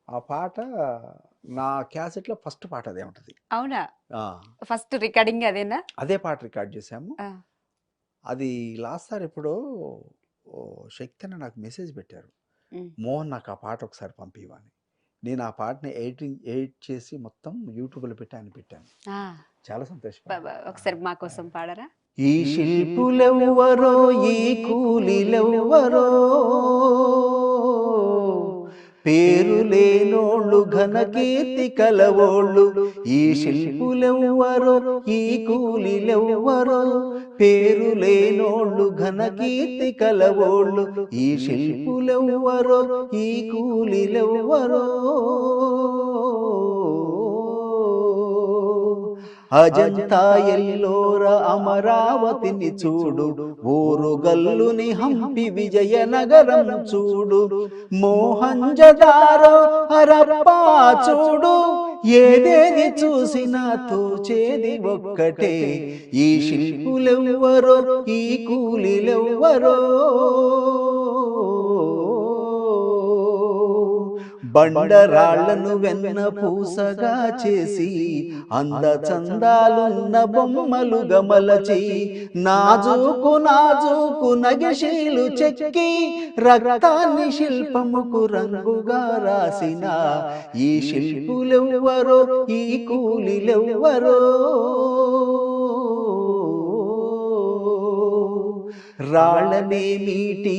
ఆ పాట నా క్యాసెట్‌లో ఫస్ట్ పాట అదే ఉంటది. అవునా? ఆ! ఫస్ట్ రికార్డింగ్ అదేనా? అదే పాట రికార్డ్ చేశాము. ఆ! అది లాస్ట్ సారి ఎప్పుడో శక్తి అన్న నాకు మెసేజ్ పెట్టారు. హ్మ్. మోహన్ నాకు ఆ పాట ఒకసారి పంపియమని. నేను ఆ పాటని ఎడిట్ చేసి మొత్తం యూట్యూబ్‌లో పెట్టి ఆయన పెట్టాను. ఆ! చాలా సంతోషపడ్డాను. ఒకసారి మా కోసం పాడరా? ఈ శిల్పులెవ్వరో ఈ కూలీలెవ్వరో పేరు లేనోళ్ళు ఘనకీర్తి కలవోళ్ళు ఈ శిల్పులెవ్వరో ఈ కూలీలెవ్వరో పేరు లేనోళ్ళు ఘనకీర్తి కలవోళ్ళు ఈ శిల్పులెవ్వరో ఈ కూలీలెవ్వరో అజంతా ఎల్లోర అమరావతిని చూడు ఓరుగల్లుని హంపి విజయనగరం చూడు మోహంజదారో హరప్పా చూడు ఏదేది చూసినా తోచేది ఒక్కటే ఈ శిల్పులెవ్వరో ఈ కూలీలెవ్వరో బండరాళ్లను వెన్న పూసగా చేసి అందచందాలున్న బొమ్మలు గమలచి నాజూకు నాజూకు నగిశీలు చెక్కి రక్తాన్ని శిల్పముకు రంగుగా రాసిన ఈ శిల్పులెవ్వరో ఈ కూలీలెవ్వరో రాళ్ళనే మీటి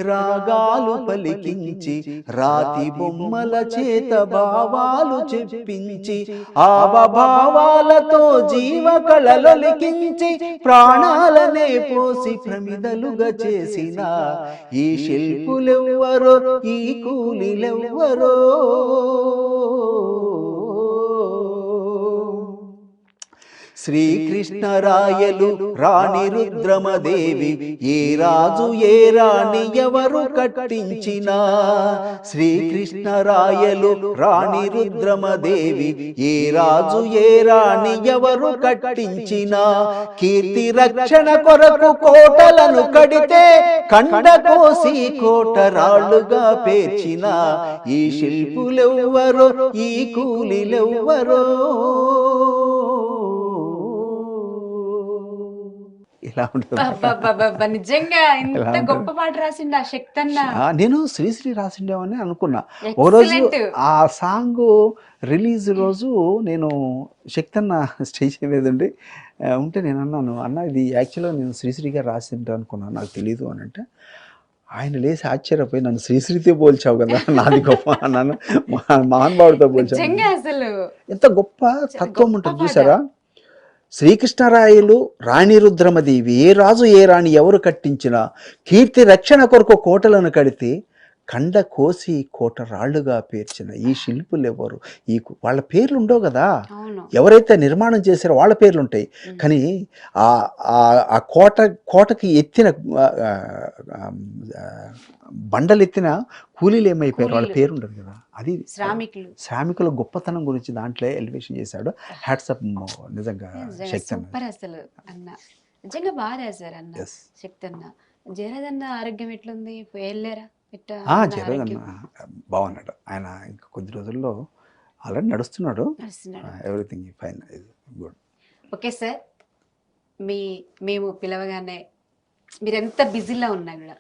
రాగాలు పలికించి రాతి బొమ్మల చేత భావాలు చెప్పించి ఆవభావాలతో జీవ కళలొలికించి ప్రాణాలనే పోసి ప్రమిదలుగా చేసిన ఈ శిల్పులెవ్వరో ఈ కూలీలెవ్వరో శ్రీకృష్ణరాయలు రాణి రుద్రమదేవి ఏ రాజు ఏ రాణి ఎవరు కట్టించిన శ్రీకృష్ణరాయలు రాణి రుద్రమదేవి ఏ రాజు ఏ రాణి ఎవరు కట్టించిన కీర్తి రక్షణ కొరకు కోటలను కడితే కండ కోసి కోటరాళ్ళుగా పేర్చిన ఈ శిల్పులెవ్వరో ఈ కూలీలెవ్వరో ఇలా ఉంటుంది. నిజంగా ఇంత గొప్ప పాట రాసిండు ఆ శక్తి అన్న. నేను శ్రీశ్రీ రాసిండేవని అనుకున్నా. ఒకరోజు ఆ సాంగ్ రిలీజ్ రోజు నేను శక్తి అన్న స్టేజ్ మీద ఉంటే నేను అన్నాను, అన్న ఇది యాక్చువల్గా నేను శ్రీశ్రీ గారు రాసిండ్రు అనుకున్నాను, నాకు తెలీదు అని అంటే ఆయన లేసి ఆశ్చర్యపోయి నన్ను శ్రీశ్రీతో పోల్చావు కదా, నాది గొప్ప అన్నాను, మహానుభావుడితో పోల్చాను. అసలు ఎంత గొప్ప తత్వం ఉంటుంది చూసారా. శ్రీకృష్ణరాయలు రాణి రుద్రమదేవి ఏ రాజు ఏ రాణి ఎవరు కట్టించినా కీర్తి రక్షణ కొరకు కోటలను కడితే కండ కోసి కోట రాళ్లుగా పేర్చిన ఈ శిల్పులు ఎవరు, ఈ వాళ్ళ పేర్లు ఉండవు కదా, ఎవరైతే నిర్మాణం చేశారో వాళ్ళ పేర్లు ఉంటాయి, కానీ ఆ కోటకి ఎత్తిన బండలు ఎత్తిన కూలీలు ఏమైపోయారు, వాళ్ళ పేరు ఉండదు కదా. అది శ్రామికుల గొప్పతనం గురించి దాంట్లో ఎలివేషన్ చేశాడు. హ్యాట్సప్ నిజంగా శక్తి అసలు అన్న నిజంగా బాగా రాశారు అన్న శక్తి అన్న. జయరాజన్న ఆరోగ్యం ఎట్లుంది, వెళ్ళారా? జయరాజన్న బాగున్నాడు, ఆయన ఇంకా కొద్ది రోజుల్లో ఆల్రెడీ నడుస్తున్నాడు, everything fine, good. Okay sir, మేము పిలవగానే మీరు ఎంత బిజీలో ఉన్నా కూడా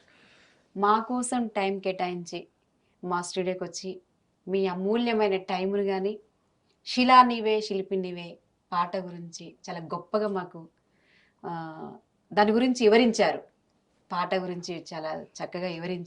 మా కోసం టైం కేటాయించి మా స్టూడియోకి వచ్చి మీ అమూల్యమైన టైమును కానీ శిలా నీవే శిల్పి నీవే పాట గురించి చాలా గొప్పగా మాకు దాని గురించి వివరించారు, పాట గురించి చాలా చక్కగా వివరించారు.